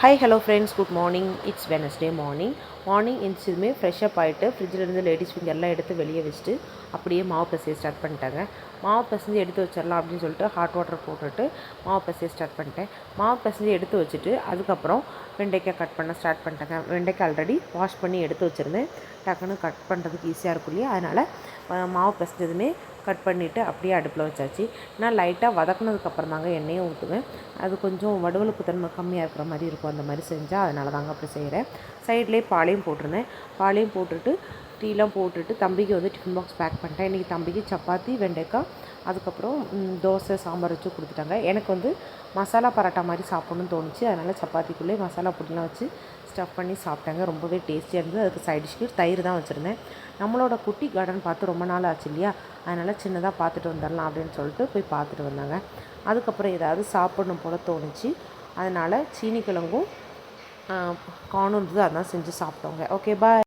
Hi hello friends, good morning. It's Wednesday morning எந்திரிச்சதுமே fresh up ஆகிட்டு ஃப்ரிட்ஜிலேருந்து லேடிஸ் ஃபிங்கர்லாம் எடுத்து வெளியே வச்சுட்டு அப்படியே மாவு பிசைய ஸ்டார்ட் பண்ணிட்டாங்க. மாவு பிசைஞ்சு எடுத்து வச்சிடலாம் அப்படின்னு சொல்லிட்டு ஹாட் வாட்டர் போட்டுட்டு மாவு பிசைய ஸ்டார்ட் பண்ணிட்டேன். மாவு பிசைஞ்சு எடுத்து வச்சுட்டு அதுக்கப்புறம் வெண்டைக்காய் கட் பண்ண ஸ்டார்ட் பண்ணிட்டேங்க. வெண்டைக்காய் ஆல்ரெடி வாஷ் பண்ணி எடுத்து வச்சுருந்தேன். டக்குன்னு கட் பண்ணுறதுக்கு ஈஸியாக இருக்கும் இல்லையா, அதனால் மாவு பிசைஞ்சதுமே கட் பண்ணிவிட்டு அப்படியே அடுப்பில் வச்சாச்சு. நான் லைட்டாக வதக்குனதுக்கப்புறம் தாங்க எண்ணெயை ஊற்றுவேன். அது கொஞ்சம் வடுவலுப்பு தன்மை கம்மியாக இருக்கிற மாதிரி இருக்கும் அந்த மாதிரி செஞ்சால், அதனால தாங்க அப்படி செய்கிறேன். சைட்லேயே பாலையும் போட்டிருந்தேன். பாலையும் போட்டுட்டு டீலாம் போட்டுட்டு தம்பிக்கு வந்து டிஃபன் பாக்ஸ் பேக் பண்ணிட்டேன். இன்றைக்கி தம்பிக்கு சப்பாத்தி, வெண்டைக்காய், அதுக்கப்புறம் தோசை, சாம்பார் வச்சு கொடுத்துட்டாங்க. எனக்கு வந்து மசாலா பரோட்டா மாதிரி சாப்பிட்ணுன்னு தோணுச்சு. அதனால் சப்பாத்திக்குள்ளே மசாலா பொடிலாம் வச்சு ஸ்டஃப் பண்ணி சாப்பிட்டாங்க. ரொம்பவே டேஸ்டியாக இருந்தது. அதுக்கு சைட் டிஷ்க்கு தயிர் தான் வச்சுருந்தேன். நம்மளோட குட்டி கார்டன் பார்த்து ரொம்ப நாள் ஆச்சு இல்லையா, அதனால் சின்னதாக பார்த்துட்டு வந்துடலாம் அப்படின்னு சொல்லிட்டு போய் பார்த்துட்டு வந்தாங்க. அதுக்கப்புறம் ஏதாவது சாப்பிடணும் போல் தோணுச்சு. அதனால் சீனி கிழங்கும் கார்னும் இருந்தது, அதான் செஞ்சு சாப்பிட்டோங்க. ஓகே, பாய்.